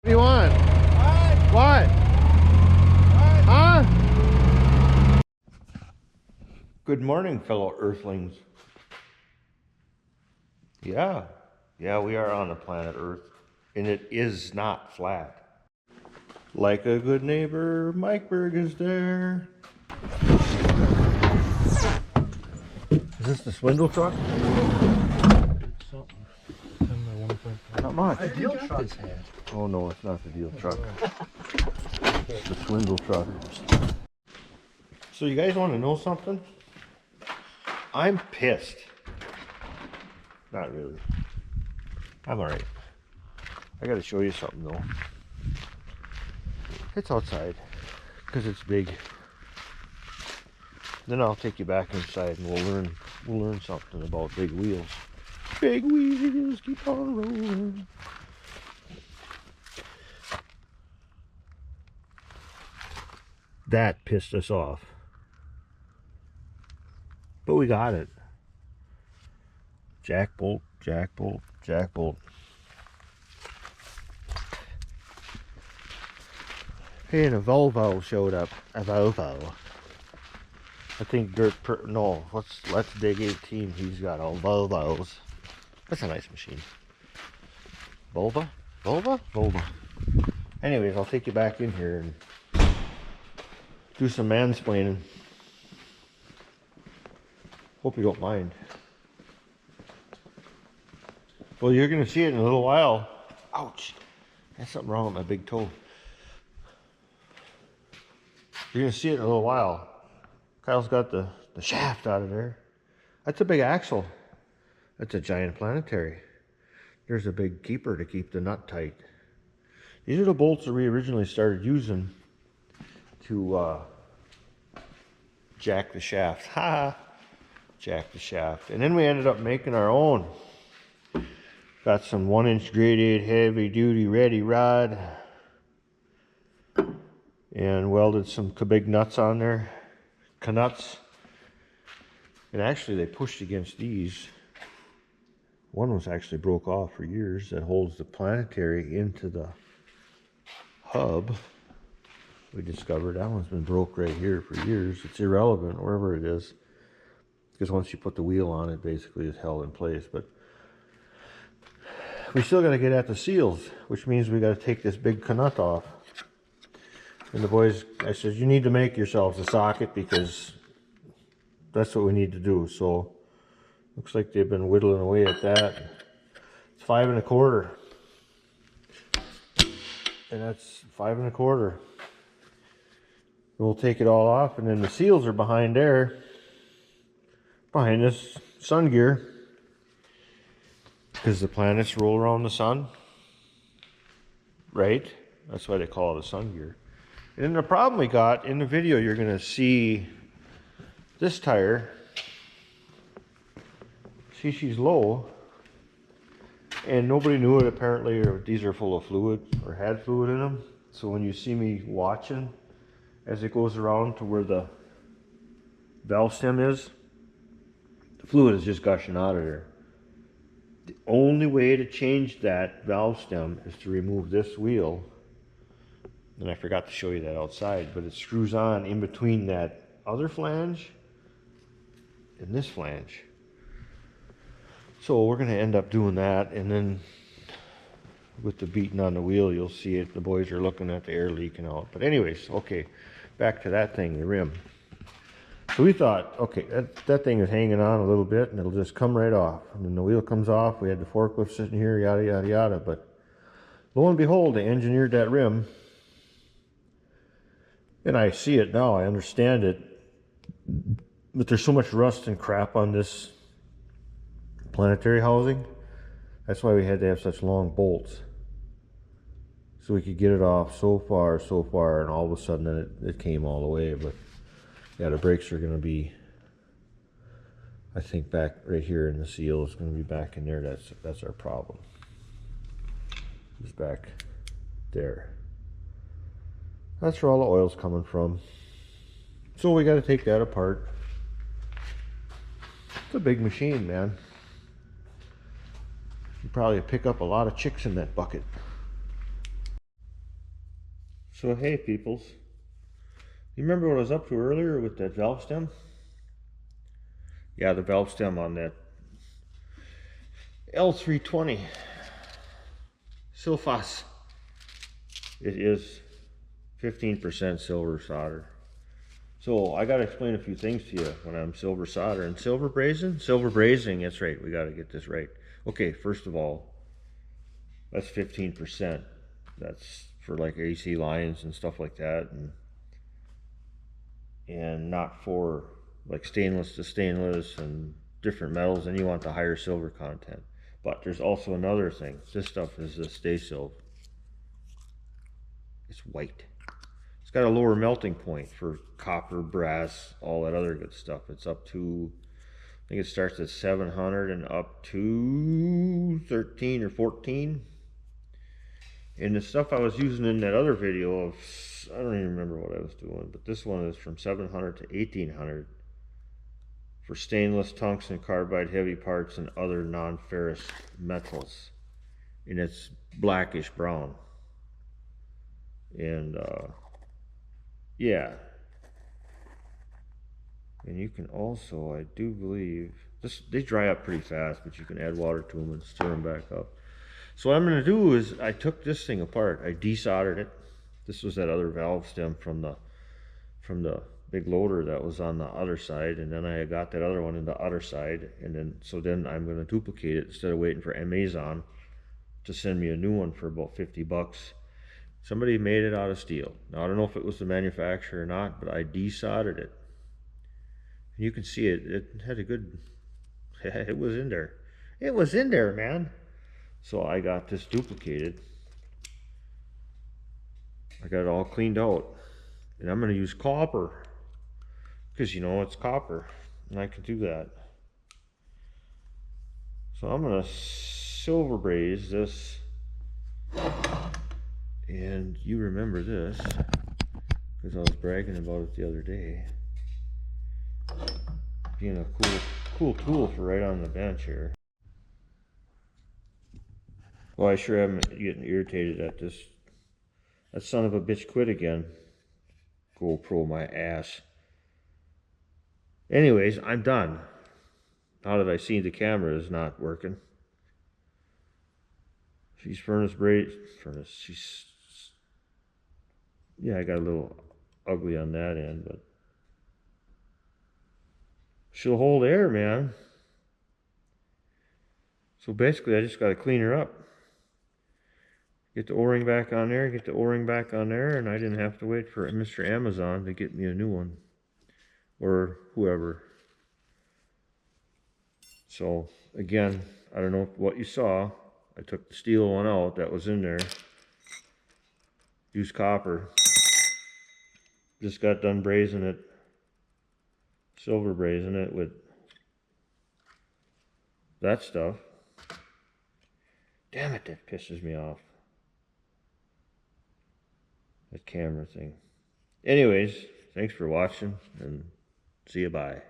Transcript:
What do you want? What? Huh? Good morning, fellow Earthlings. Yeah, we are on the planet Earth, and it is not flat. Like a good neighbor, Mike Berg is there. Is this the swindle truck? Not much. The deal truck. Oh no, it's not the deal truck. It's the swindle truck. So you guys want to know something? I'm pissed. Not really. I'm alright. I gotta show you something though. It's outside because it's big. Then I'll take you back inside and we'll learn something about big wheels. Big wheels keep on rolling. That pissed us off. But we got it. Jack bolt, jack bolt, jack bolt. Hey, and a Volvo showed up. A Volvo. I think let's dig 18. He's got all Volvos. That's a nice machine. Volvo? Anyways, I'll take you back in here and do some mansplaining. Hope you don't mind. Well, you're gonna see it in a little while. Ouch! There's something wrong with my big toe. You're gonna see it in a little while. Kyle's got the shaft out of there. That's a big axle. That's a giant planetary. There's a big keeper to keep the nut tight. These are the bolts that we originally started using to jack the shaft. Ha! Jack the shaft. And then we ended up making our own. Got some 1-inch grade 8 heavy duty ready rod. And welded some big nuts on there. Canuts. And actually they pushed against these. One was actually broke off for years that holds the planetary into the hub. We discovered that one's been broke right here for years. It's irrelevant wherever it is. Because once you put the wheel on it, basically it's held in place. But we still got to get at the seals, which means we got to take this big canut off. And the boys, I said, you need to make yourselves a socket because that's what we need to do. So looks like they've been whittling away at that. It's 5 1/4. And that's 5 1/4. We'll take it all off, and then the seals are behind there. Behind this sun gear. Because the planets roll around the sun. Right? That's why they call it a sun gear. And then the problem we got, in the video you're going to see this tire. See, she's low. And nobody knew it apparently, or these are full of fluid, or had fluid in them. So when you see me watching, as it goes around to where the valve stem is, the fluid is just gushing out of there. The only way to change that valve stem is to remove this wheel. And I forgot to show you that outside, but it screws on in between that other flange and this flange. So we're going to end up doing that, and then with the beating on the wheel, you'll see it. The boys are looking at the air leaking out. But anyways, okay, back to that thing, the rim. So we thought, okay, that thing is hanging on a little bit, and it'll just come right off. And then the wheel comes off. We had the forklift sitting here, yada, yada, yada. But lo and behold, they engineered that rim. And I see it now, I understand it. But there's so much rust and crap on this planetary housing. That's why we had to have such long bolts. So we could get it off so far, and all of a sudden then it came all the way. But yeah, the brakes are going to be, I think, back right here in the seal. It's going to be back in there. That's our problem. It's back there. That's where all the oil's coming from. So we got to take that apart. It's a big machine, man. You probably pick up a lot of chicks in that bucket. So hey peoples, you remember what I was up to earlier with that valve stem? Yeah, the valve stem on that L320 Silphos. It is 15% silver solder. So I gotta explain a few things to you when I'm silver soldering. Silver brazing? Silver brazing, that's right, we gotta get this right. Okay, first of all, that's 15%. That's for like AC lines and stuff like that, and not for like stainless to stainless and different metals, and you want the higher silver content. But there's also another thing. This stuff is a StaySilv. It's white. It's got a lower melting point for copper, brass, all that other good stuff. It's up to, I think it starts at 700 and up to 13 or 14. And the stuff I was using in that other video of, I don't even remember what I was doing, but this one is from 700 to 1800 for stainless, tungsten, carbide, heavy parts, and other non-ferrous metals. And it's blackish brown. And yeah. And you can also, I do believe, they dry up pretty fast, but you can add water to them and stir them back up. So what I'm going to do is, I took this thing apart. I desoldered it. This was that other valve stem from the big loader that was on the other side, and then I got that other one in the other side, and then I'm going to duplicate it instead of waiting for Amazon to send me a new one for about 50 bucks. Somebody made it out of steel. Now I don't know if it was the manufacturer or not, but I desoldered it. And you can see it had a good, it was in there. It was in there, man. So I got this duplicated. I got it all cleaned out. And I'm going to use copper. Because, you know, it's copper. And I can do that. So I'm going to silver braze this. And you remember this. Because I was bragging about it the other day. Being a cool tool for right on the bench here. Well, I sure am getting irritated at this. That son of a bitch quit again. GoPro my ass. Anyways, I'm done. Now that I see the camera is not working. She's she's, yeah, I got a little ugly on that end, but she'll hold air, man. So basically, I just got to clean her up. Get the O-ring back on there, get the O-ring back on there, and I didn't have to wait for Mr. Amazon to get me a new one. Or whoever. So, again, I don't know what you saw. I took the steel one out that was in there. Used copper. Just got done brazing it. Silver brazing it with that stuff. Damn it, that pisses me off. That camera thing. Anyways, thanks for watching, and see you, bye.